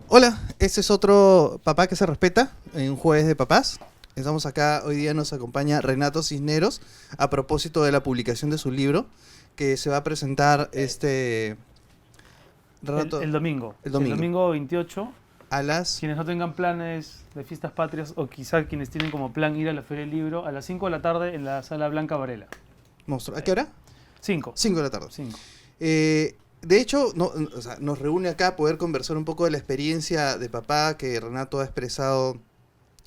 Hola, este es otro Papá que se respeta, en un jueves de papás. Estamos acá, hoy día nos acompaña Renato Cisneros a propósito de la publicación de su libro que se va a presentar Renato, El domingo. El domingo. El domingo 28. A las... Quienes no tengan planes de fiestas patrias o quizá quienes tienen como plan ir a la Feria del Libro, a las 5 de la tarde en la Sala Blanca Varela. Monstruo. ¿A qué hora? 5. 5 de la tarde. 5. De hecho, nos reúne acá a poder conversar un poco de la experiencia de papá que Renato ha expresado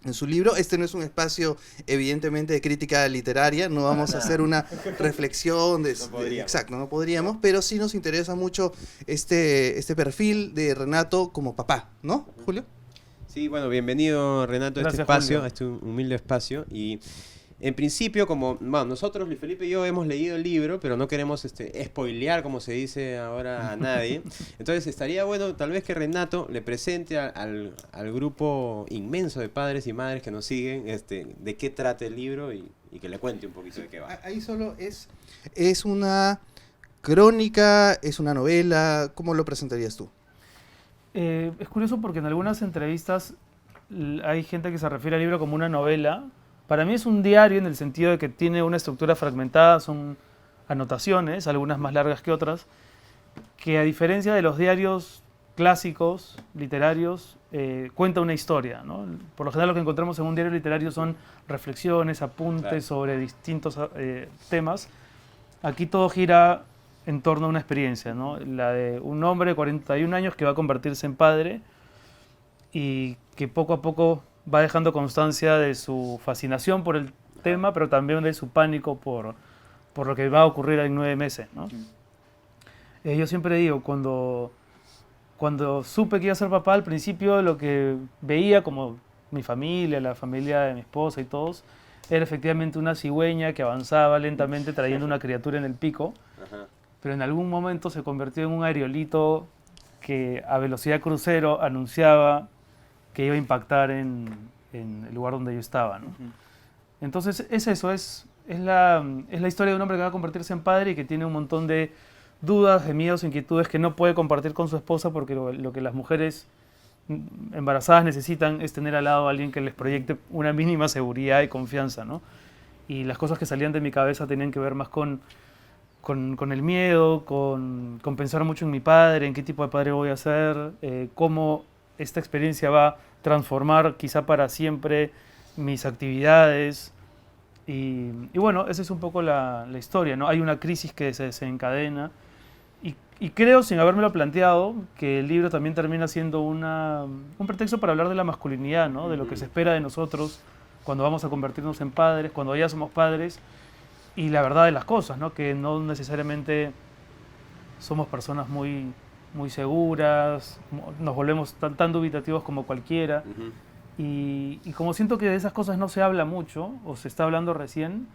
en su libro. Este no es un espacio, evidentemente, de crítica literaria. No vamos a hacer una reflexión de... Exacto, no podríamos, pero sí nos interesa mucho este perfil de Renato como papá, ¿no, Julio? Sí, bueno, bienvenido Renato Gracias, a este espacio, Julio. a este humilde espacio. Y en principio, como bueno, nosotros, Luis Felipe y yo, hemos leído el libro, pero no queremos spoilear, como se dice ahora, a nadie. Entonces estaría bueno tal vez que Renato le presente al grupo inmenso de padres y madres que nos siguen de qué trata el libro y que le cuente un poquito de qué va. Ahí solo es una crónica, es una novela. ¿Cómo lo presentarías tú? Es curioso porque en algunas entrevistas hay gente que se refiere al libro como una novela. Para mí es un diario en el sentido de que tiene una estructura fragmentada, son anotaciones, algunas más largas que otras, que a diferencia de los diarios clásicos, literarios, cuenta una historia, ¿no? Por lo general lo que encontramos en un diario literario son reflexiones, apuntes Claro. sobre distintos temas. Aquí todo gira en torno a una experiencia, ¿no? La de un hombre de 41 años que va a convertirse en padre y que poco a poco va dejando constancia de su fascinación por el tema, pero también de su pánico por lo que va a ocurrir en 9 meses, ¿no? Yo siempre digo, cuando supe que iba a ser papá, al principio lo que veía como mi familia, la familia de mi esposa y todos, era efectivamente una cigüeña que avanzaba lentamente trayendo una criatura en el pico, Ajá. pero en algún momento se convirtió en un aerolito que a velocidad crucero anunciaba que iba a impactar en el lugar donde yo estaba, ¿no? Entonces es eso, es la historia de un hombre que va a convertirse en padre y que tiene un montón de dudas, de miedos, inquietudes que no puede compartir con su esposa porque lo que las mujeres embarazadas necesitan es tener al lado a alguien que les proyecte una mínima seguridad y confianza, ¿no? Y las cosas que salían de mi cabeza tenían que ver más con el miedo, con pensar mucho en mi padre, en qué tipo de padre voy a ser, cómo esta experiencia va a transformar quizá para siempre mis actividades. Y bueno, esa es un poco la historia, ¿no? Hay una crisis que se desencadena y creo, sin habérmelo planteado, que el libro también termina siendo un pretexto para hablar de la masculinidad, ¿no? De lo que se espera de nosotros cuando vamos a convertirnos en padres, cuando ya somos padres, y la verdad de las cosas, ¿no? Que no necesariamente somos personas muy seguras, nos volvemos tan dubitativos como cualquiera. Ujú. Y como siento que de esas cosas no se habla mucho, o se está hablando recién,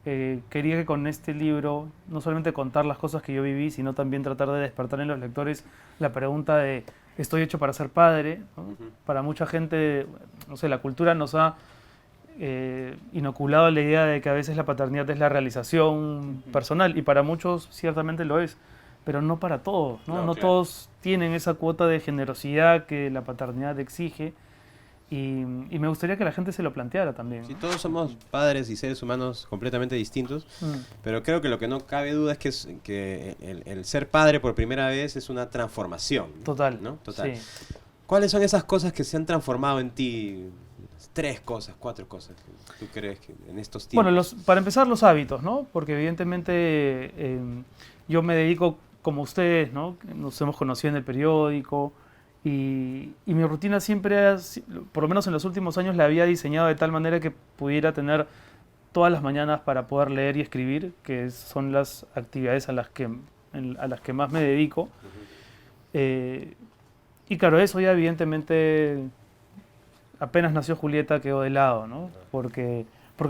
quería que con este libro no solamente contar las cosas que yo viví, sino también tratar de despertar en los lectores la pregunta de ¿estoy hecho para ser padre? ¿No? Ujú. Para mucha gente, no sé, la cultura nos ha inoculado la idea de que a veces la paternidad es la realización personal, y para muchos ciertamente lo es, pero no para todos, ¿no? No Claro. todos tienen esa cuota de generosidad que la paternidad exige. Y me gustaría que la gente se lo planteara también, Sí, ¿no? todos somos padres y seres humanos completamente distintos, pero creo que lo que no cabe duda es que el ser padre por primera vez es una transformación, Total. ¿no? Total. Sí. ¿Cuáles son esas cosas que se han transformado en ti? 3 cosas, 4 cosas que tú crees que en estos tiempos. Bueno, para empezar los hábitos, ¿no? Porque evidentemente yo me dedico como ustedes, ¿no? Nos hemos conocido en el periódico y mi rutina siempre, por lo menos en los últimos años, la había diseñado de tal manera que pudiera tener todas las mañanas para poder leer y escribir, que son las actividades a las que más me dedico. Y claro, eso ya evidentemente, apenas nació Julieta, quedó de lado, ¿no? Porque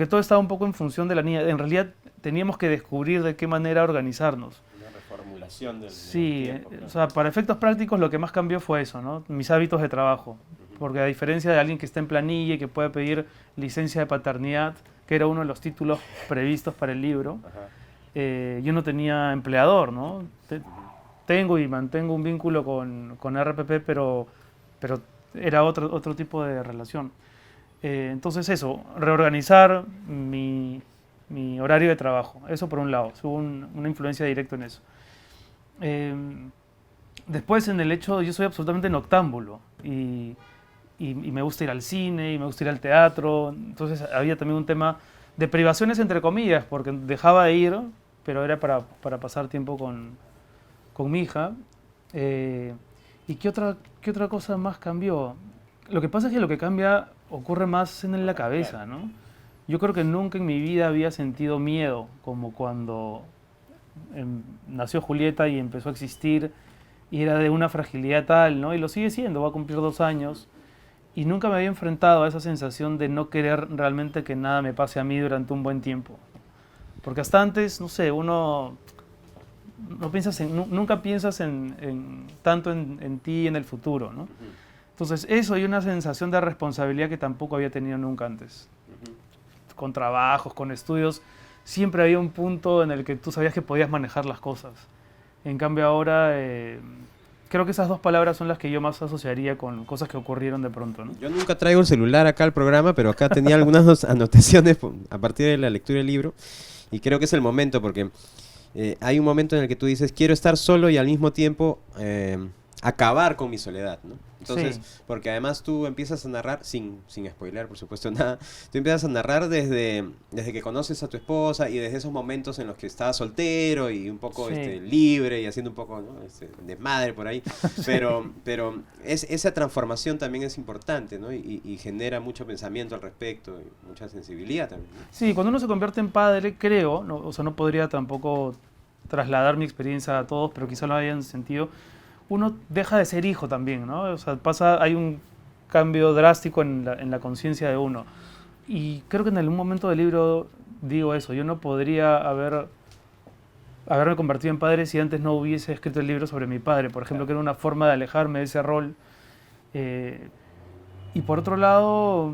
todo estaba un poco en función de la niña. En realidad teníamos que descubrir de qué manera organizarnos. Una reformulación del Sí, tiempo, claro. o sea, para efectos prácticos lo que más cambió fue eso, ¿no? Mis hábitos de trabajo. Porque a diferencia de alguien que está en planilla y que puede pedir licencia de paternidad, que era uno de los títulos previstos para el libro, yo no tenía empleador, ¿no? Tengo y mantengo un vínculo con RPP, pero era otro tipo de relación. Entonces eso, reorganizar mi horario de trabajo, eso por un lado, hubo una influencia directa en eso. Después en el hecho, yo soy absolutamente noctámbulo y me gusta ir al cine y me gusta ir al teatro, entonces había también un tema de privaciones entre comillas, porque dejaba de ir, pero era para pasar tiempo con mi hija. ¿Y qué otra cosa más cambió? Lo que pasa es que lo que cambia ocurre más en la cabeza, ¿no? Yo creo que nunca en mi vida había sentido miedo como cuando nació Julieta y empezó a existir y era de una fragilidad tal, ¿no? Y lo sigue siendo, va a cumplir 2 años. Y nunca me había enfrentado a esa sensación de no querer realmente que nada me pase a mí durante un buen tiempo. Porque hasta antes, no sé, uno no piensas nunca piensas tanto en ti y en el futuro, ¿no? Entonces eso y una sensación de responsabilidad que tampoco había tenido nunca antes. Con trabajos, con estudios, siempre había un punto en el que tú sabías que podías manejar las cosas. En cambio ahora, creo que esas 2 palabras son las que yo más asociaría con cosas que ocurrieron de pronto, ¿no? Yo nunca traigo el celular acá al programa, pero acá tenía algunas anotaciones a partir de la lectura del libro y creo que es el momento porque hay un momento en el que tú dices quiero estar solo y al mismo tiempo acabar con mi soledad, ¿no? Entonces, porque además tú empiezas a narrar, sin spoiler por supuesto nada, tú empiezas a narrar desde que conoces a tu esposa y desde esos momentos en los que estabas soltero y un poco libre y haciendo un poco, ¿no? Desmadre por ahí, pero esa transformación también es importante, ¿no? Y genera mucho pensamiento al respecto y mucha sensibilidad también, ¿no? Sí, cuando uno se convierte en padre, creo, no, o sea, no podría tampoco trasladar mi experiencia a todos, pero quizá lo hayan sentido, uno deja de ser hijo también, ¿no? O sea, hay un cambio drástico en la conciencia de uno. Y creo que en algún momento del libro digo eso, yo no podría haberme convertido en padre si antes no hubiese escrito el libro sobre mi padre, por ejemplo, que era una forma de alejarme de ese rol. Y por otro lado,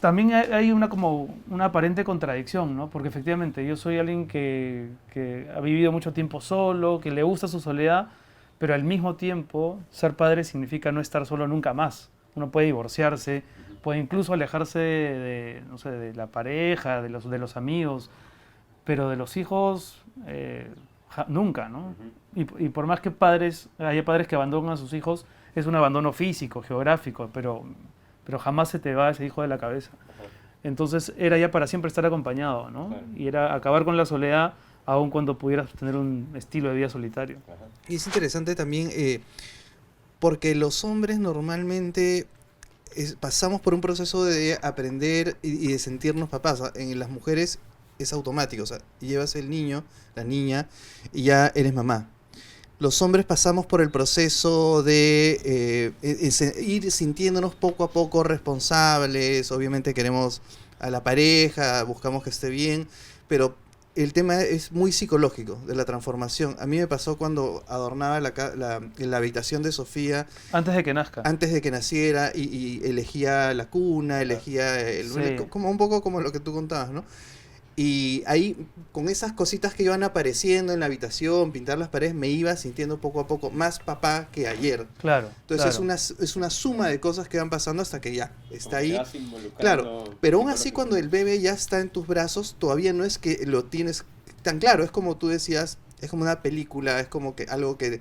también hay una aparente contradicción, ¿no? Porque efectivamente yo soy alguien que ha vivido mucho tiempo solo, que le gusta su soledad, pero al mismo tiempo ser padre significa no estar solo nunca más. Uno puede divorciarse, puede incluso alejarse no sé, de la pareja, de los amigos, pero de los hijos nunca, ¿no? Y por más que haya padres que abandonan a sus hijos, es un abandono físico, geográfico, pero jamás se te va ese hijo de la cabeza. Entonces era ya para siempre estar acompañado, ¿no? Claro. Y era acabar con la soledad aun cuando pudieras tener un estilo de vida solitario. Y es interesante también porque los hombres normalmente pasamos por un proceso de aprender y de sentirnos papás. En las mujeres es automático, o sea, llevas el niño, la niña, y ya eres mamá. Los hombres pasamos por el proceso de ir sintiéndonos poco a poco responsables, obviamente queremos a la pareja, buscamos que esté bien, pero el tema es muy psicológico de la transformación. A mí me pasó cuando adornaba la habitación de Sofía. Antes de que nazca. Antes de que naciera y elegía la cuna, elegía como un poco como lo que tú contabas, ¿no? Y ahí, con esas cositas que iban apareciendo en la habitación, pintar las paredes, me iba sintiendo poco a poco más papá que ayer. Claro. Entonces es una suma de cosas que van pasando hasta que ya está ahí. Claro, pero aún así cuando el bebé ya está en tus brazos, todavía no es que lo tienes tan claro. Es como tú decías, es como una película, es como que algo que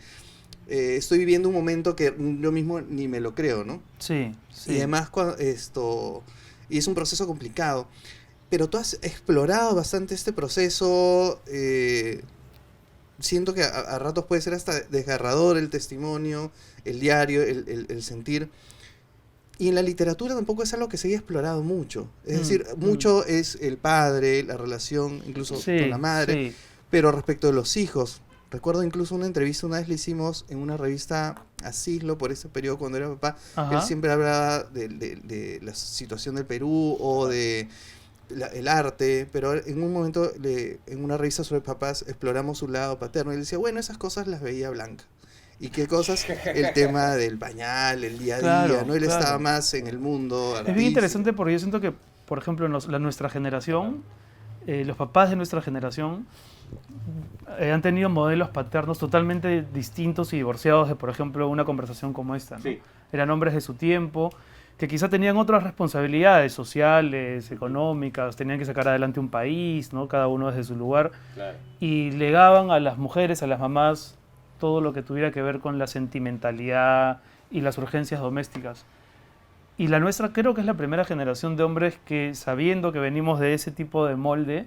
estoy viviendo un momento que yo mismo ni me lo creo, ¿no? Sí. Y además y es un proceso complicado. Pero tú has explorado bastante este proceso. Siento que a ratos puede ser hasta desgarrador el testimonio, el diario, el sentir. Y en la literatura tampoco es algo que se haya explorado mucho. Es decir, mucho es el padre, la relación incluso con la madre. Pero respecto de los hijos, recuerdo incluso una entrevista una vez le hicimos en una revista a Siglo por ese periodo cuando era papá. Él siempre hablaba de la situación del Perú o de el arte, pero en un momento en una revista sobre papás exploramos su lado paterno y él decía, bueno, esas cosas las veía Blanca. ¿Y qué cosas? El tema del pañal, el día a día, Claro, ¿no? Él claro. estaba más en el mundo Es bien artístico. interesante porque yo siento que, por ejemplo, nuestra generación, los papás de nuestra generación han tenido modelos paternos totalmente distintos y divorciados de, por ejemplo, una conversación como esta, ¿no? Sí. Eran hombres de su tiempo, que quizá tenían otras responsabilidades sociales, económicas, tenían que sacar adelante un país, ¿no? Cada uno desde su lugar, Claro. y legaban a las mujeres, a las mamás, todo lo que tuviera que ver con la sentimentalidad y las urgencias domésticas. Y la nuestra creo que es la primera generación de hombres que, sabiendo que venimos de ese tipo de molde,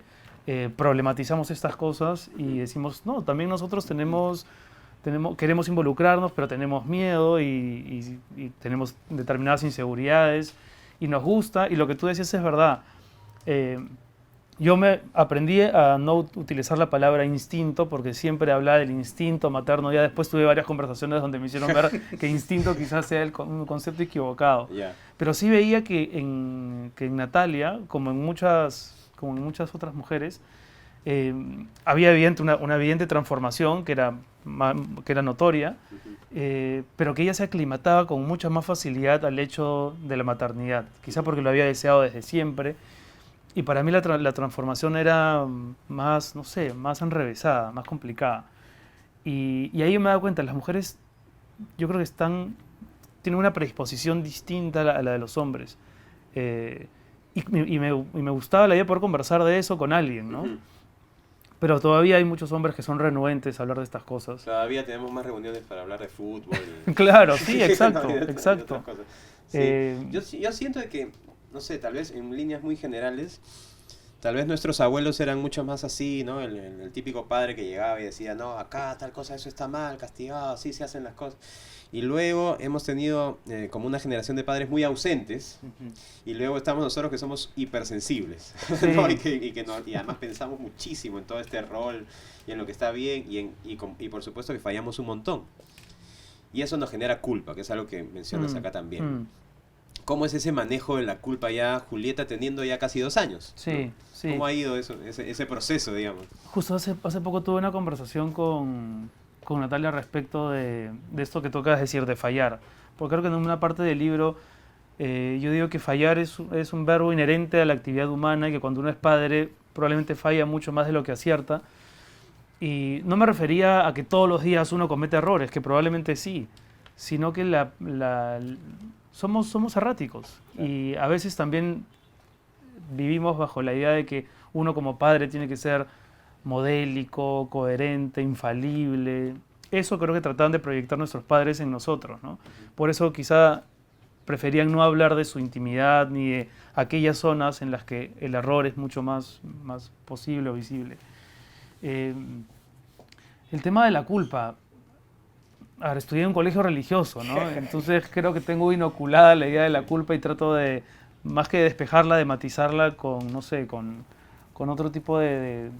problematizamos estas cosas y decimos, no, también nosotros queremos involucrarnos, pero tenemos miedo y tenemos determinadas inseguridades y nos gusta. Y lo que tú decías es verdad. Yo me aprendí a no utilizar la palabra instinto porque siempre hablaba del instinto materno. Ya después tuve varias conversaciones donde me hicieron ver que instinto quizás sea un concepto equivocado. Ya. Pero sí veía que en Natalia, como en muchas otras mujeres, había una evidente transformación que era notoria, pero que ella se aclimataba con mucha más facilidad al hecho de la maternidad. Quizá porque lo había deseado desde siempre. Y para mí la transformación era más, no sé, más enrevesada, más complicada. Y ahí me he dado cuenta, las mujeres yo creo que tienen una predisposición distinta a la de los hombres. Y me gustaba la idea de poder conversar de eso con alguien, ¿no? Pero todavía hay muchos hombres que son renuentes a hablar de estas cosas. Todavía tenemos más reuniones para hablar de fútbol. Claro, sí, No, exacto, y de exacto. otras cosas. Sí. Eh, Yo siento de que, no sé, tal vez en líneas muy generales, tal vez nuestros abuelos eran mucho más así, ¿no? El típico padre que llegaba y decía, no, acá tal cosa, eso está mal, castigado, así se hacen las cosas. Y luego hemos tenido como una generación de padres muy ausentes, y luego estamos nosotros que somos hipersensibles, Sí. ¿no? Y además pensamos muchísimo en todo este rol y en lo que está bien, y por supuesto que fallamos un montón. Y eso nos genera culpa, que es algo que mencionas acá también. ¿Cómo es ese manejo de la culpa ya, Julieta, teniendo ya casi 2 años? Sí, ¿no? sí. ¿Cómo ha ido ese proceso, digamos? Justo hace poco tuve una conversación con Natalia respecto de esto que tocas decir, de fallar. Porque creo que en una parte del libro yo digo que fallar es un verbo inherente a la actividad humana y que cuando uno es padre probablemente falla mucho más de lo que acierta. Y no me refería a que todos los días uno comete errores, que probablemente sí, sino que somos erráticos. Claro. Y a veces también vivimos bajo la idea de que uno como padre tiene que ser modélico, coherente, infalible. Eso creo que trataban de proyectar nuestros padres en nosotros, ¿no? Por eso quizá preferían no hablar de su intimidad ni de aquellas zonas en las que el error es mucho más posible o visible. El tema de la culpa. Ahora, estudié en un colegio religioso, ¿no? Entonces creo que tengo inoculada la idea de la culpa y trato de, más que despejarla, de matizarla con, no sé, con otro tipo de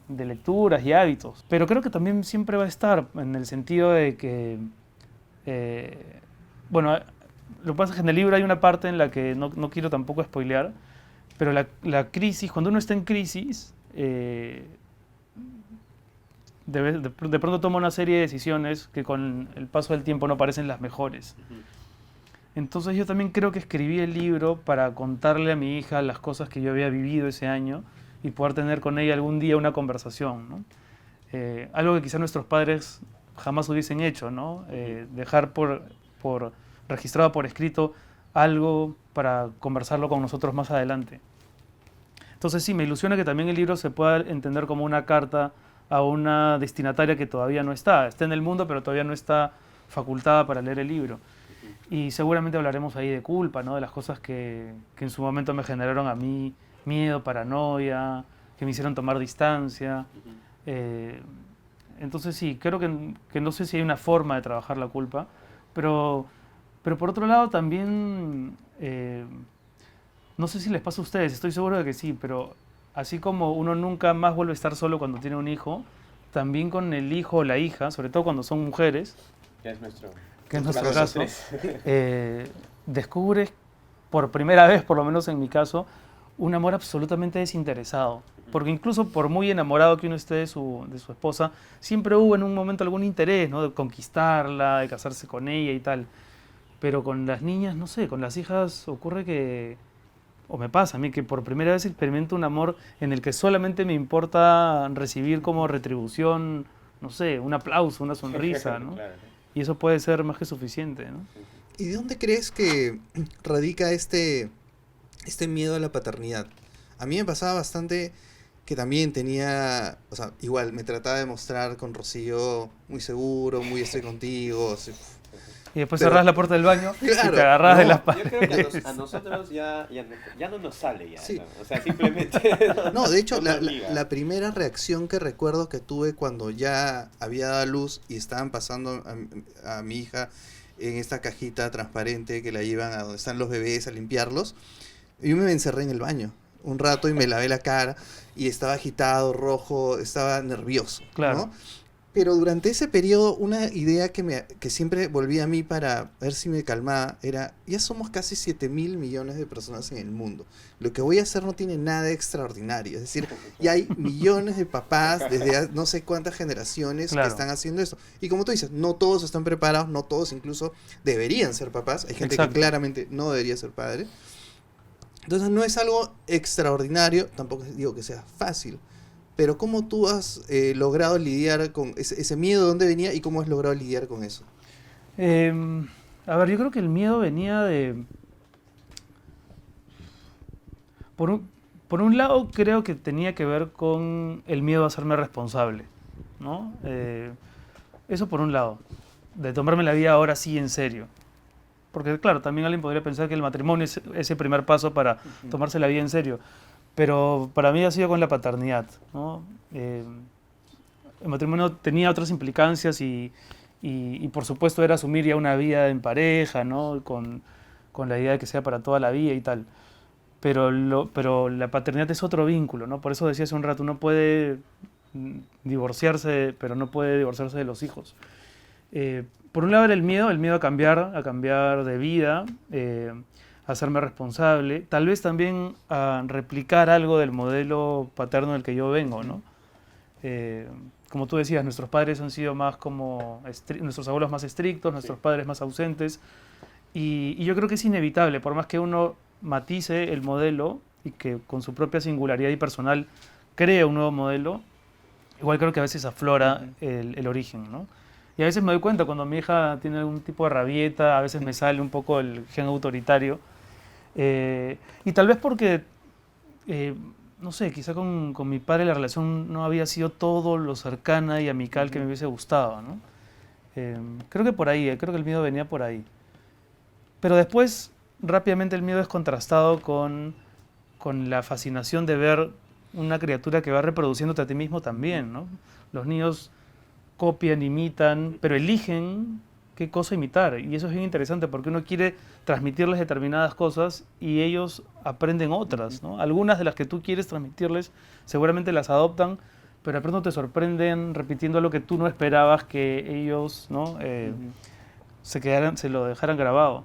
lecturas y hábitos. Pero creo que también siempre va a estar, en el sentido de que, bueno, lo que pasa es que en el libro hay una parte en la que no quiero tampoco spoilear, pero la crisis, cuando uno está en crisis, de pronto toma una serie de decisiones que con el paso del tiempo no parecen las mejores. Entonces yo también creo que escribí el libro para contarle a mi hija las cosas que yo había vivido ese año y poder tener con ella algún día una conversación, ¿no? Algo que quizá nuestros padres jamás hubiesen hecho, ¿no? Dejar registrado por escrito algo para conversarlo con nosotros más adelante. Entonces sí, me ilusiona que también el libro se pueda entender como una carta a una destinataria que todavía no está en el mundo, pero todavía no está facultada para leer el libro. Y seguramente hablaremos ahí de culpa, ¿no? De las cosas que en su momento me generaron a mí miedo, paranoia, que me hicieron tomar distancia. Entonces sí, creo que no sé si hay una forma de trabajar la culpa, pero por otro lado también, no sé si les pasa a ustedes, estoy seguro de que sí, pero así como uno nunca más vuelve a estar solo cuando tiene un hijo, también con el hijo o la hija, sobre todo cuando son mujeres, Que es nuestro caso, descubres por primera vez, por lo menos en mi caso, un amor absolutamente desinteresado. Porque incluso por muy enamorado que uno esté de su esposa, siempre hubo en un momento algún interés, ¿no? De conquistarla, de casarse con ella y tal. Pero con las niñas, no sé, con las hijas ocurre que, o me pasa a mí, que por primera vez experimento un amor en el que solamente me importa recibir como retribución, no sé, un aplauso, una sonrisa, ¿no? Claro. Y eso puede ser más que suficiente, ¿no? ¿Y de dónde crees que radica este miedo a la paternidad? A mí me pasaba bastante que también tenía, o sea, igual me trataba de mostrar con Rocío muy seguro, muy estoy contigo. Así. Y después Pero- cerrás la puerta del baño y Claro, te agarrás de no, las Yo paredes. creo que a nosotros ya no nos sale ya. Sí. ¿No? O sea, simplemente... No, de hecho, nos obliga. la primera reacción que recuerdo que tuve cuando ya había dado a luz y estaban pasando a mi hija en esta cajita transparente que la llevan a donde están los bebés a limpiarlos, yo me encerré en el baño un rato y me lavé la cara y estaba agitado, rojo, estaba nervioso, Claro. ¿no? Pero durante ese periodo, una idea que siempre volvía a mí para ver si me calmaba era, ya somos casi 7.000 millones de personas en el mundo. Lo que voy a hacer no tiene nada de extraordinario. Es decir, ya hay millones de papás desde no sé cuántas generaciones Claro. que están haciendo esto. Y como tú dices, no todos están preparados, no todos incluso deberían ser papás. Hay gente Exacto. que claramente no debería ser padre. Entonces no es algo extraordinario, tampoco digo que sea fácil. Pero ¿cómo tú has logrado lidiar con ese miedo? ¿De dónde venía y cómo has logrado lidiar con eso? A ver, yo creo que el miedo venía de... Por un lado, creo que tenía que ver con el miedo a hacerme responsable, ¿no? Eso por un lado, de tomarme la vida ahora sí en serio. Porque claro, también alguien podría pensar que el matrimonio es ese primer paso para tomarse la vida en serio. Pero para mí ha sido con la paternidad, ¿no? El matrimonio tenía otras implicancias y por supuesto era asumir ya una vida en pareja, ¿no? Con la idea de que sea para toda la vida y tal. Pero la paternidad es otro vínculo, ¿no? Por eso decía hace un rato, uno puede divorciarse, pero no puede divorciarse de los hijos. Por un lado era el miedo a cambiar de vida, a hacerme responsable, tal vez también a replicar algo del modelo paterno del que yo vengo, ¿no? Como tú decías, nuestros padres han sido más como, nuestros abuelos más estrictos, nuestros padres más ausentes, y yo creo que es inevitable, por más que uno matice el modelo y que con su propia singularidad y personal cree un nuevo modelo, igual creo que a veces aflora el origen, ¿no? Y a veces me doy cuenta cuando mi hija tiene algún tipo de rabieta, a veces me sale un poco el gen autoritario. Y tal vez porque, no sé, quizá con mi padre la relación no había sido todo lo cercana y amical que me hubiese gustado, ¿no? Creo que por ahí, creo que el miedo venía por ahí. Pero después, rápidamente el miedo es contrastado con la fascinación de ver una criatura que va reproduciéndote a ti mismo también, ¿no? Los niños copian, imitan, pero eligen qué cosa imitar. Y eso es bien interesante porque uno quiere transmitirles determinadas cosas y ellos aprenden otras, ¿no? Algunas de las que tú quieres transmitirles seguramente las adoptan, pero de pronto te sorprenden repitiendo lo que tú no esperabas que ellos, ¿no? Se lo dejaran grabado.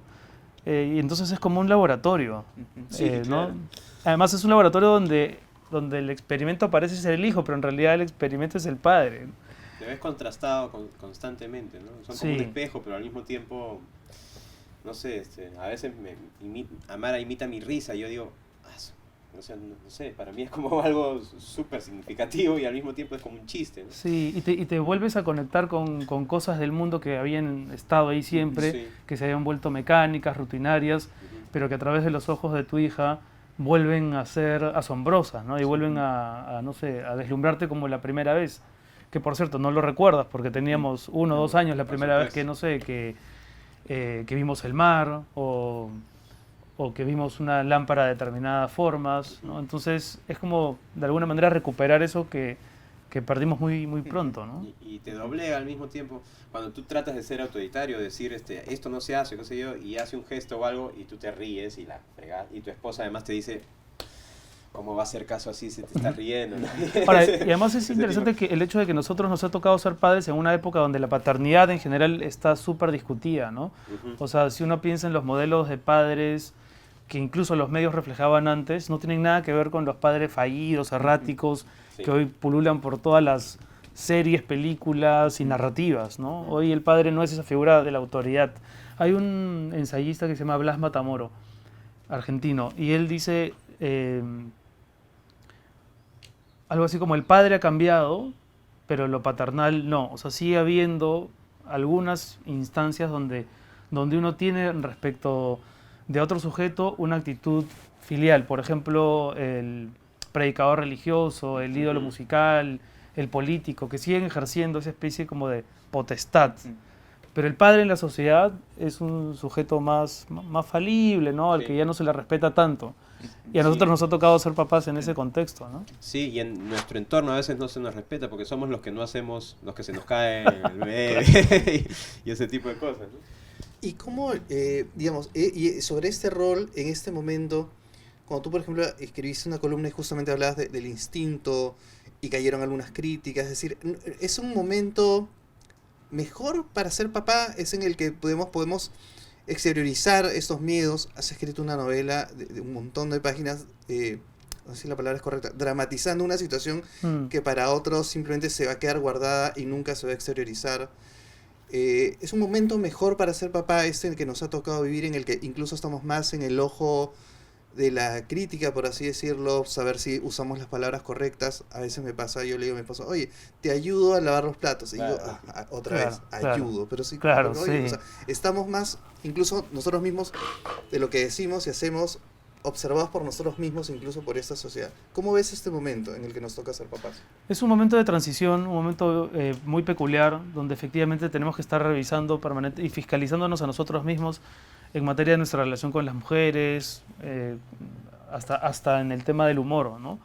Y entonces es como un laboratorio, Sí, ¿no? claro. Además es un laboratorio donde el experimento parece ser el hijo, pero en realidad el experimento es el padre. Te ves contrastado constantemente, ¿no? Son como Sí. un espejo, pero al mismo tiempo, no sé, a veces Amara imita mi risa y yo digo, no sé, para mí es como algo súper significativo y al mismo tiempo es como un chiste, ¿no? Sí, y te vuelves a conectar con cosas del mundo que habían estado ahí siempre, Sí. que se habían vuelto mecánicas, rutinarias, pero que a través de los ojos de tu hija vuelven a ser asombrosas, ¿no? Y vuelven no sé, a deslumbrarte como la primera vez. Que por cierto, no lo recuerdas porque teníamos 1 o 2 años la Por primera vez supuesto. que, no sé, que vimos el mar o que vimos una lámpara de determinadas formas, ¿no? Entonces es como de alguna manera recuperar eso que perdimos muy, muy pronto, ¿no? Y te doblega al mismo tiempo cuando tú tratas de ser autoritario, decir esto no se hace, qué sé yo, y hace un gesto o algo y tú te ríes y la fregas, y tu esposa además te dice, ¿cómo va a hacer caso así? Se te está riendo, ¿no? Ahora, y además es Ese interesante tipo- que el hecho de que nosotros nos ha tocado ser padres en una época donde la paternidad en general está súper discutida, ¿no? Ujú. O sea, si uno piensa en los modelos de padres que incluso los medios reflejaban antes, no tienen nada que ver con los padres fallidos, erráticos, Sí. que hoy pululan por todas las series, películas y narrativas, ¿no? Hoy el padre no es esa figura de la autoridad. Hay un ensayista que se llama Blas Matamoro, argentino, y él dice algo así como: el padre ha cambiado, pero lo paternal no. O sea, sigue habiendo algunas instancias donde uno tiene respecto de otro sujeto una actitud filial. Por ejemplo, el predicador religioso, el ídolo musical, el político, que siguen ejerciendo esa especie como de potestad. Pero el padre en la sociedad es un sujeto más falible, ¿no? Al Sí. que ya no se le respeta tanto. Y a Sí. nosotros nos ha tocado ser papás en ese contexto, ¿no? Sí, y en nuestro entorno a veces no se nos respeta porque somos los que no hacemos, los que se nos cae el bebé y ese tipo de cosas, ¿no? ¿Y cómo, digamos, y sobre este rol en este momento, cuando tú, por ejemplo, escribiste una columna y justamente hablabas del instinto y cayeron algunas críticas, es decir, ¿es un momento mejor para ser papá? ¿Es en el que podemos exteriorizar estos miedos? Has escrito una novela de un montón de páginas, no sé si la palabra es correcta, dramatizando una situación que para otros simplemente se va a quedar guardada y nunca se va a exteriorizar. Es un momento mejor para ser papá este en el que nos ha tocado vivir, en el que incluso estamos más en el ojo de la crítica, por así decirlo, saber si usamos las palabras correctas. A veces me pasa, yo le digo a mi esposo: oye, te ayudo a lavar los platos. Y Claro. yo, otra Claro, vez, claro. ayudo. Pero sí, Claro, porque, oye, sí. o sea, estamos más, incluso nosotros mismos, de lo que decimos y hacemos, observados por nosotros mismos, incluso por esta sociedad. ¿Cómo ves este momento en el que nos toca ser papás? Es un momento de transición, un momento muy peculiar, donde efectivamente tenemos que estar revisando permanente y fiscalizándonos a nosotros mismos en materia de nuestra relación con las mujeres, hasta en el tema del humor, ¿no?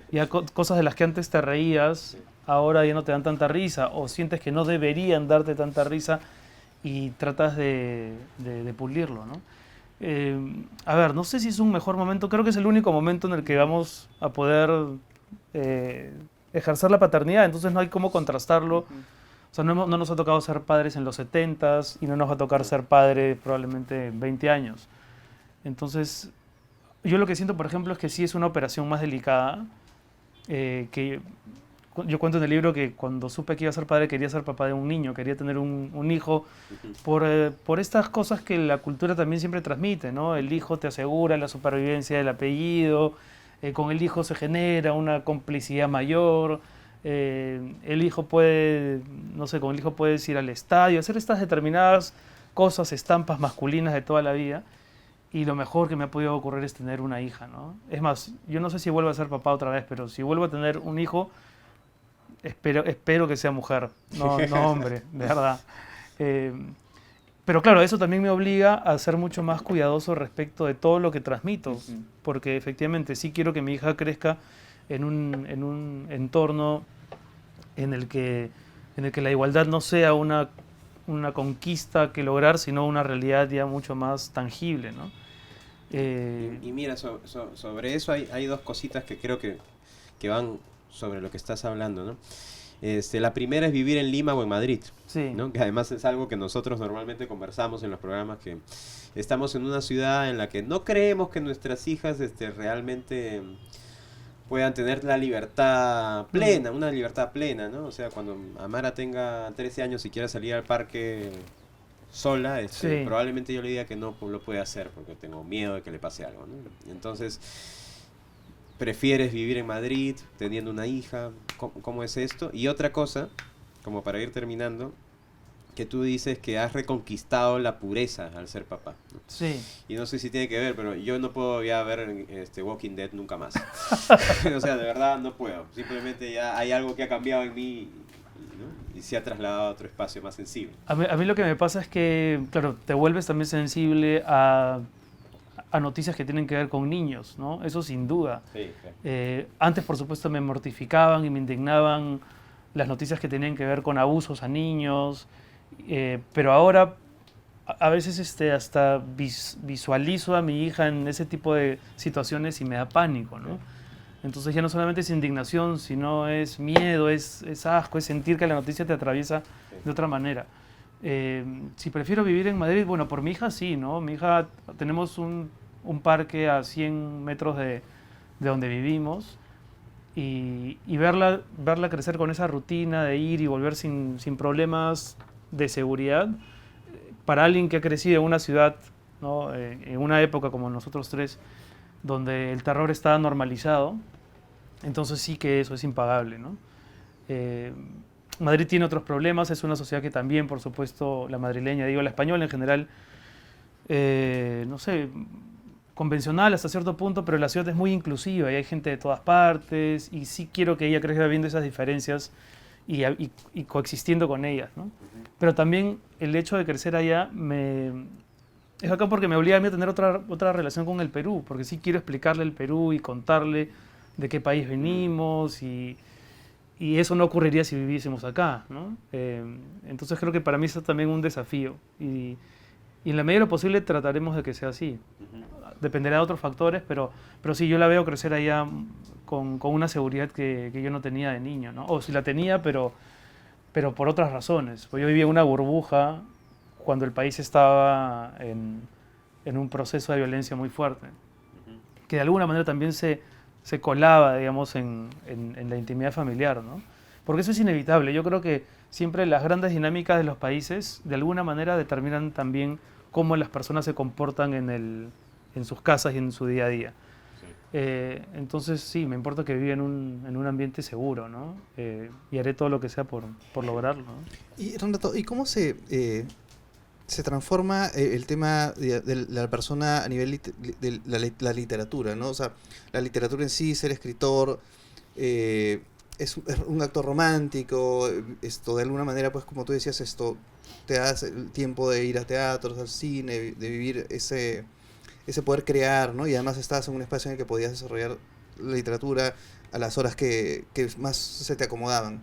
Ya cosas de las que antes te reías, ahora ya no te dan tanta risa, o sientes que no deberían darte tanta risa y tratas de pulirlo, ¿no? A ver, no sé si es un mejor momento, creo que es el único momento en el que vamos a poder ejercer la paternidad, entonces no hay cómo contrastarlo. O sea, no nos ha tocado ser padres en los 70s y no nos va a tocar ser padre probablemente en 20 años. Entonces, yo lo que siento, por ejemplo, es que sí es una operación más delicada. Que yo cuento en el libro que cuando supe que iba a ser padre quería ser papá de un niño, quería tener un hijo por estas cosas que la cultura también siempre transmite, ¿no? El hijo te asegura la supervivencia del apellido, con el hijo se genera una complicidad mayor, el hijo puede, no sé, con el hijo puedes ir al estadio, hacer estas determinadas cosas, estampas masculinas de toda la vida. Y lo mejor que me ha podido ocurrir es tener una hija, ¿no? Es más, yo no sé si vuelvo a ser papá otra vez, pero si vuelvo a tener un hijo, espero que sea mujer, no hombre, de verdad. Pero claro, eso también me obliga a ser mucho más cuidadoso respecto de todo lo que transmito, porque efectivamente sí quiero que mi hija crezca en un entorno en el que la igualdad no sea una conquista que lograr, sino una realidad ya mucho más tangible, ¿no? Y mira, sobre eso hay dos cositas que creo que van sobre lo que estás hablando, ¿no? La primera es vivir en Lima o en Madrid, Sí. ¿no? Que además es algo que nosotros normalmente conversamos en los programas, que estamos en una ciudad en la que no creemos que nuestras hijas realmente puedan tener la libertad plena, una libertad plena, ¿no? O sea, cuando Amara tenga 13 años y quiera salir al parque sola, Sí. probablemente yo le diga que no lo puede hacer porque tengo miedo de que le pase algo, ¿no? Entonces, ¿prefieres vivir en Madrid teniendo una hija? ¿Cómo es esto? Y otra cosa, como para ir terminando, que tú dices que has reconquistado la pureza al ser papá, ¿no? Sí. Y no sé si tiene que ver, pero yo no puedo ya ver Walking Dead nunca más. O sea, de verdad no puedo. Simplemente ya hay algo que ha cambiado en mí, ¿no? Y se ha trasladado a otro espacio más sensible. A mí lo que me pasa es que, claro, te vuelves también sensible a noticias que tienen que ver con niños, ¿no? Eso sin duda. Sí, claro. Antes, por supuesto, me mortificaban y me indignaban las noticias que tenían que ver con abusos a niños, pero ahora a veces hasta visualizo a mi hija en ese tipo de situaciones y me da pánico, ¿no? Entonces ya no solamente es indignación, sino es miedo, es asco, es sentir que la noticia te atraviesa de otra manera. Si prefiero vivir en Madrid, bueno, por mi hija sí, ¿no? Mi hija, tenemos un un parque a 100 metros de donde vivimos y verla crecer con esa rutina de ir y volver sin problemas de seguridad, para alguien que ha crecido en una ciudad, ¿no? En una época como nosotros tres, donde el terror está normalizado, entonces sí que eso es impagable, ¿no? Madrid tiene otros problemas, es una sociedad que también, por supuesto, la madrileña, digo, la española en general, no sé, convencional hasta cierto punto, pero la ciudad es muy inclusiva y hay gente de todas partes y sí quiero que ella crezca viendo esas diferencias y coexistiendo con ellas, ¿no? Pero también el hecho de crecer allá es acá porque me obliga a mí a tener otra relación con el Perú, porque sí quiero explicarle el Perú y contarle de qué país venimos y eso no ocurriría si viviésemos acá, ¿no? Entonces creo que para mí eso es también un desafío y en la medida de lo posible trataremos de que sea así. Dependerá de otros factores, pero sí, yo la veo crecer allá con una seguridad que yo no tenía de niño, ¿no? O si la tenía, pero por otras razones. Pues yo vivía en una burbuja cuando el país estaba en un proceso de violencia muy fuerte, que de alguna manera también se colaba, digamos, en la intimidad familiar, ¿no? Porque eso es inevitable. Yo creo que siempre las grandes dinámicas de los países de alguna manera determinan también cómo las personas se comportan en sus casas y en su día a día. Sí. Entonces sí, me importa que viva en un ambiente seguro, ¿no? Y haré todo lo que sea por lograrlo, ¿no? Y Renato, ¿y cómo se transforma el tema de la persona a nivel de la literatura, ¿no? O sea, la literatura en sí, ser escritor, es un acto romántico, esto de alguna manera, pues como tú decías, esto te da el tiempo de ir a teatros, al cine, de vivir ese poder crear, ¿no? Y además estabas en un espacio en el que podías desarrollar la literatura a las horas que más se te acomodaban.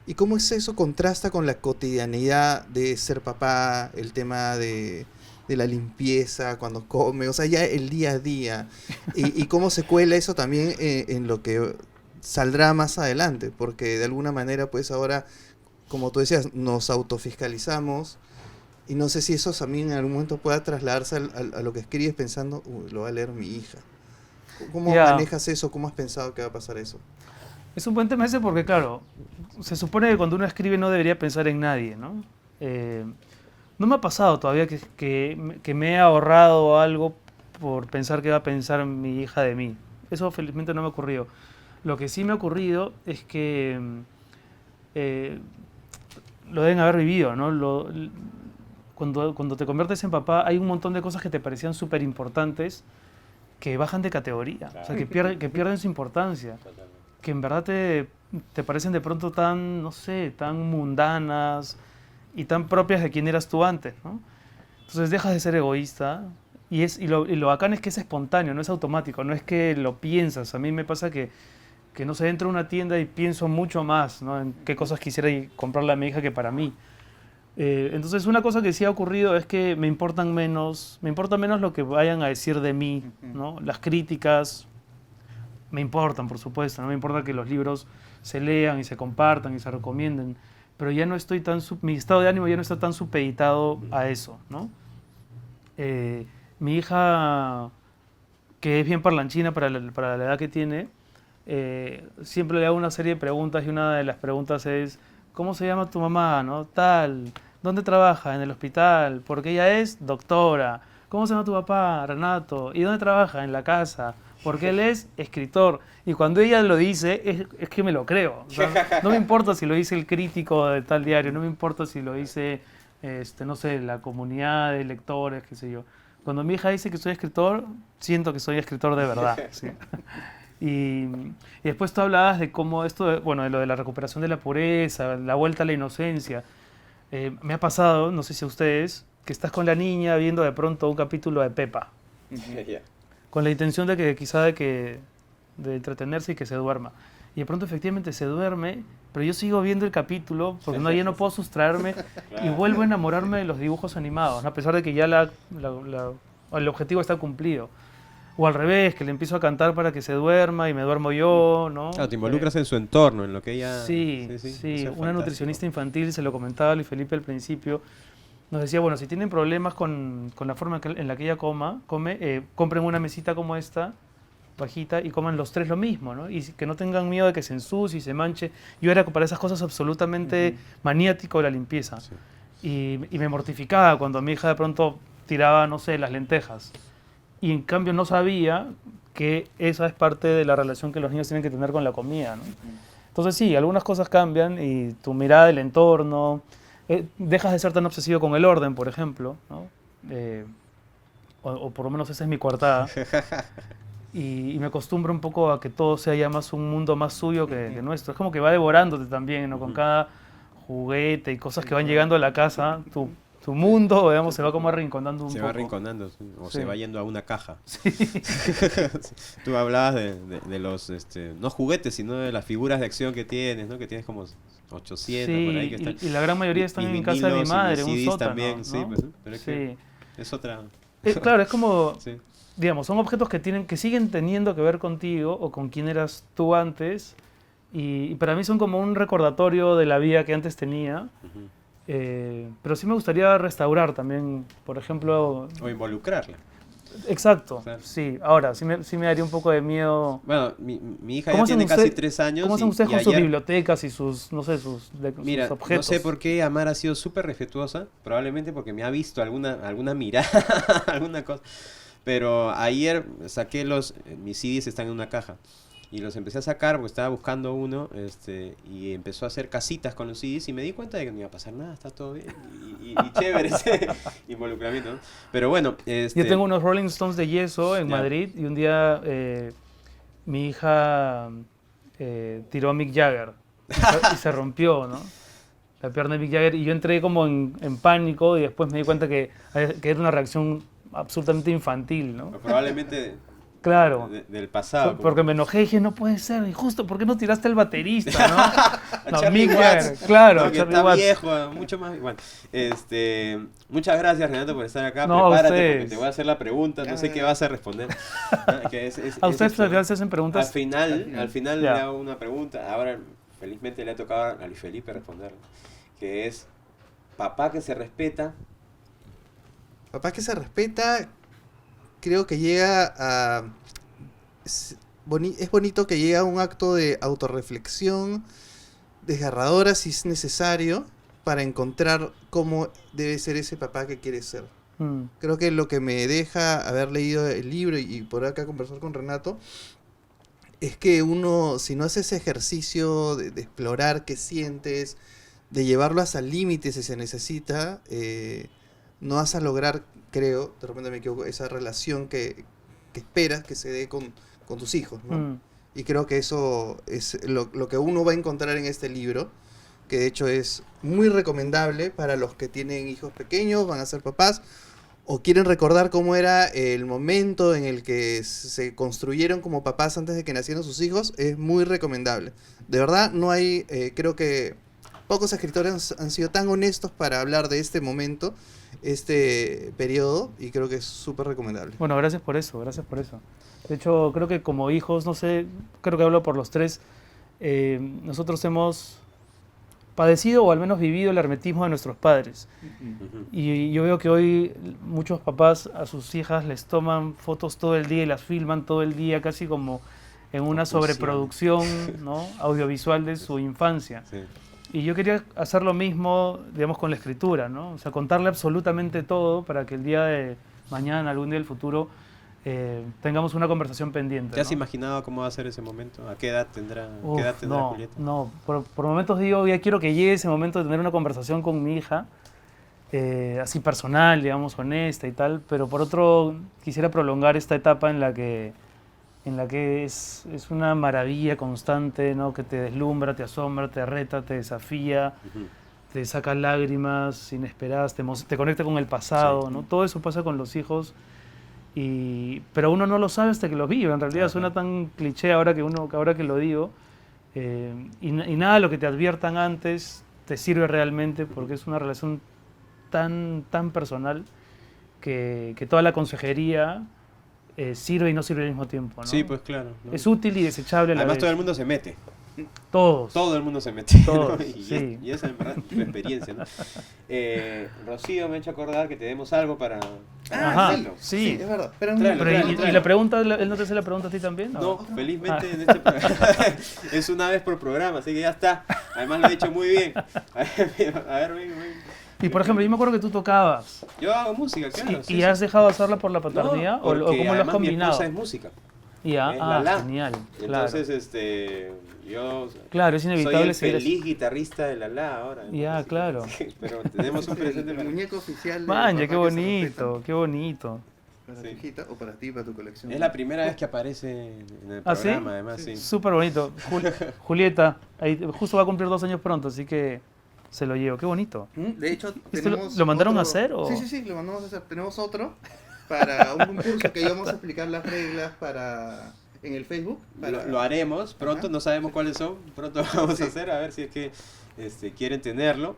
¿Y cómo es eso contrasta con la cotidianidad de ser papá, el tema de la limpieza cuando come, o sea, ya el día a día? Y cómo se cuela eso también en lo que saldrá más adelante, porque de alguna manera, pues ahora, como tú decías, nos autofiscalizamos, y no sé si eso también en algún momento pueda trasladarse a lo que escribes pensando, lo va a leer mi hija. ¿Cómo manejas eso? ¿Cómo has pensado que va a pasar eso? Es un buen tema ese porque, claro, se supone que cuando uno escribe no debería pensar en nadie, ¿no? No me ha pasado todavía que me he ahorrado algo por pensar que va a pensar mi hija de mí. Eso felizmente no me ha ocurrido. Lo que sí me ha ocurrido es que lo deben haber vivido, ¿no? Cuando te conviertes en papá hay un montón de cosas que te parecían súper importantes que bajan de categoría, claro. O sea, que pierden su importancia. Totalmente. Que en verdad te parecen de pronto tan, no sé, tan mundanas y tan propias de quien eras tú antes, ¿no? Entonces dejas de ser egoísta y lo bacán es que es espontáneo, no es automático, no es que lo piensas. A mí me pasa que no sé, entro a una tienda y pienso mucho más, ¿no? En qué cosas quisiera comprarle a mi hija que para mí. Entonces una cosa que sí ha ocurrido es que me importa menos lo que vayan a decir de mí, ¿no? Las críticas me importan, por supuesto, no me importa que los libros se lean y se compartan y se recomienden, pero ya no estoy mi estado de ánimo ya no está tan supeditado a eso, ¿no? Mi hija, que es bien parlanchina para la edad que tiene, siempre le hago una serie de preguntas y una de las preguntas es ¿cómo se llama tu mamá? ¿No? Tal. ¿Dónde trabaja? En el hospital. Porque ella es doctora. ¿Cómo se llama tu papá? Renato. ¿Y dónde trabaja? En la casa. Porque él es escritor. Y cuando ella lo dice, es que me lo creo. O sea, no me importa si lo dice el crítico de tal diario, no me importa si lo dice, no sé, la comunidad de lectores, qué sé yo. Cuando mi hija dice que soy escritor, siento que soy escritor de verdad. ¿Sí? Y después tú hablabas de cómo de lo de la recuperación de la pureza, la vuelta a la inocencia. Me ha pasado, no sé si a ustedes, que estás con la niña viendo de pronto un capítulo de Pepa, con la intención de que de entretenerse y que se duerma. Y de pronto efectivamente se duerme, pero yo sigo viendo el capítulo porque ya no puedo sustraerme y vuelvo a enamorarme de los dibujos animados, ¿no? A pesar de que ya el objetivo está cumplido. O al revés, que le empiezo a cantar para que se duerma y me duermo yo, ¿no? Claro, te involucras en su entorno, en lo que ella... Sí. Una nutricionista infantil, se lo comentaba a Luis Felipe al principio, nos decía, bueno, si tienen problemas con la forma en la que ella come, compren una mesita como esta, bajita, y coman los tres lo mismo, ¿no? Y que no tengan miedo de que se ensucie y se manche. Yo era para esas cosas absolutamente maniático de la limpieza. Sí. Y me mortificaba cuando mi hija de pronto tiraba, no sé, las lentejas. Y en cambio no sabía que esa es parte de la relación que los niños tienen que tener con la comida, ¿no? Entonces sí, algunas cosas cambian y tu mirada del entorno, dejas de ser tan obsesivo con el orden, por ejemplo, ¿no? O por lo menos esa es mi coartada. Y me acostumbro un poco a que todo sea ya más un mundo más suyo que nuestro. Es como que va devorándote también, ¿no? Con cada juguete y cosas que van llegando a la casa, tu mundo, digamos, se va como arrinconando un poco. Se va arrinconando, sí, o Sí. se va yendo a una caja. Sí. Tú hablabas de los, no juguetes, sino de las figuras de acción que tienes, ¿no? Que tienes como 800 por ahí que están. Y la gran mayoría están Y en casa de mi vinilos y madre, en un CDs sótano, también, ¿no? sí, pues, pero es que Sí. es otra... Claro, es como, Sí. digamos, son objetos que siguen teniendo que ver contigo o con quién eras tú antes, y para mí son como un recordatorio de la vida que antes tenía. Ujú. Pero sí me gustaría restaurar también, por ejemplo... O involucrarla. Exacto, Claro. sí. Ahora, sí me daría un poco de miedo. Bueno, mi hija ¿Cómo ya hacen tiene casi usted- 3 años. ¿Cómo hacen y ustedes con sus ayer- bibliotecas y sus, no sé, sus Mira, sus no objetos? sé por qué Amar ha sido súper respetuosa, probablemente porque me ha visto alguna mirada, alguna cosa. Pero ayer saqué mis CDs están en una caja y los empecé a sacar porque estaba buscando uno, y empezó a hacer casitas con los CDs y me di cuenta de que no iba a pasar nada, está todo bien y chévere ese involucramiento, ¿no? Pero bueno, Yo tengo unos Rolling Stones de yeso en Ya. Madrid y un día mi hija tiró a Mick Jagger y se rompió, ¿no? La pierna de Mick Jagger, y yo entré como en pánico y después me di cuenta que era una reacción absolutamente infantil, ¿no? probablemente Claro. del pasado. como- Porque me enojé y dije, no puede ser, y justo, ¿por qué no tiraste al baterista, no? A No, Charlie Mick Watts, Jagger, claro, ¿no? Que Charlie está Watts. viejo, mucho más. Bueno, muchas gracias, Renato, por estar acá. No, a Prepárate ustedes. porque te voy a hacer la pregunta. No sé qué vas a responder. Que ¿A ustedes esto, ¿no? se hacen preguntas? Al final Ya. le hago una pregunta. Ahora, felizmente, le ha tocado a Luis Felipe responder. Que es: papá que se respeta. Papá que se respeta, creo que llega a... Es bonito que llegue a un acto de autorreflexión desgarradora si es necesario para encontrar cómo debe ser ese papá que quiere ser. Mm, Creo que lo que me deja haber leído el libro y por acá conversar con Renato es que uno, si no hace ese ejercicio de explorar qué sientes, de llevarlo hasta el límite si se necesita, no vas a lograr, creo, de repente me equivoco, esa relación que esperas que se dé con tus hijos, ¿no? mm. Y creo que eso es lo que uno va a encontrar en este libro, que de hecho es muy recomendable para los que tienen hijos pequeños, van a ser papás, o quieren recordar cómo era el momento en el que se construyeron como papás antes de que nacieran sus hijos, es muy recomendable. De verdad, no hay, creo que pocos escritores han sido tan honestos para hablar de este momento, este periodo, y creo que es súper recomendable. Bueno, gracias por eso, gracias por eso. De hecho, creo que como hijos, no sé, creo que hablo por los tres, nosotros hemos padecido o al menos vivido el hermetismo de nuestros padres. Ujú. Y yo veo que hoy muchos papás a sus hijas les toman fotos todo el día y las filman todo el día, casi como en una Compulsión. sobreproducción, ¿no?, audiovisual de su infancia. Sí. Y yo quería hacer lo mismo, digamos, con la escritura, ¿no? O sea, contarle absolutamente todo para que el día de mañana, algún día del futuro, tengamos una conversación pendiente. ¿Te has ¿no? imaginado cómo va a ser ese momento? ¿A qué edad tendrá, Uf, qué edad tendrá no, Julieta? no. Por momentos digo, ya quiero que llegue ese momento de tener una conversación con mi hija, así personal, digamos, honesta y tal, pero por otro quisiera prolongar esta etapa en la que es una maravilla constante, ¿no?, que te deslumbra, te asombra, te reta, te desafía, Ujú. te saca lágrimas inesperadas, te conecta con el pasado, Sí. ¿no? Todo eso pasa con los hijos, pero uno no lo sabe hasta que lo vive. En realidad Ajá. suena tan cliché ahora que lo digo, y nada de lo que te adviertan antes te sirve realmente, porque es una relación tan personal que toda la consejería sirve y no sirve al mismo tiempo, ¿no? Sí, pues claro. ¿no? Es útil y desechable a la Además vez. todo el mundo se mete. Todos. Todo el mundo se mete. Todos, ¿no? Y, sí. y esa es en verdad tu experiencia, ¿no? Rocío me ha hecho acordar que te demos algo para Ajá, hacerlo. sí. es verdad. Pero Tráelo, Pero, tráelo, ¿y tráelo. la pregunta, él no te hace la pregunta a ti también? No, ¿O? felizmente en este programa es una vez por programa, así que ya está. Además lo he hecho muy bien. A ver, ven. Y por ejemplo, yo me acuerdo que tú tocabas. Yo hago música, claro. ¿Y has dejado de hacerla por la paternidad? No, ¿O porque cómo lo has además mi combinado? esposa es música. Ya, es la la. genial. Entonces, yo Claro, es soy inevitable el seguir así. feliz guitarrista de la la ahora. ¿no? Ya, Así que- claro. Pero tenemos un presente el para... muñeco oficial de Manja, papá qué que se bonito, qué bonito. respeta. Para Sí. tu hijita o para ti, para tu colección. Es la primera vez que aparece en el ¿Ah, sí? programa, además, sí. Súper bonito. Julieta, ahí justo va a cumplir 2 años pronto, así que se lo llevo. Qué bonito. De hecho, ¿Esto lo- tenemos lo mandaron a otro- hacer, o? Sí, lo mandamos a hacer. Tenemos otro para un concurso que íbamos a explicar las reglas para en el Facebook. Para... Lo haremos pronto, Ajá. no sabemos cuáles son. Pronto vamos Sí. a hacer, a ver si es que quieren tenerlo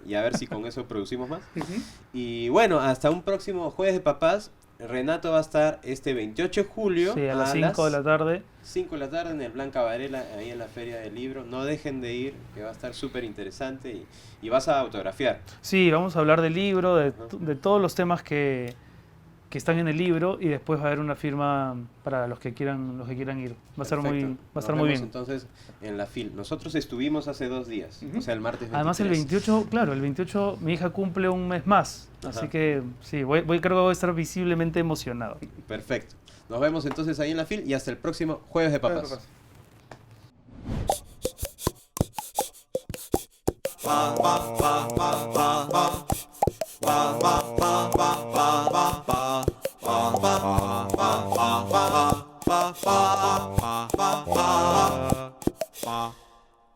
y a ver si con eso producimos más. Ujú. Y bueno, hasta un próximo Jueves de Papás. Renato va a estar este 28 de julio Sí, a las 5 de la tarde. 5 de la tarde en el Blanca Varela, ahí en la Feria del Libro. No dejen de ir, que va a estar súper interesante y vas a autografiar. Sí, vamos a hablar del libro, Ajá. de todos los temas que están en el libro y después va a haber una firma para los que quieran ir. Va a estar muy, Perfecto. va a estar Nos muy vemos bien. entonces en la FIL. Nosotros estuvimos hace 2 días, Ujú. o sea, el martes 23. Además el 28, claro, el 28 mi hija cumple un mes más, así Ajá. que sí, creo que voy a estar visiblemente emocionado. Perfecto. Nos vemos entonces ahí en la FIL y hasta el próximo Jueves de Papás. Papás.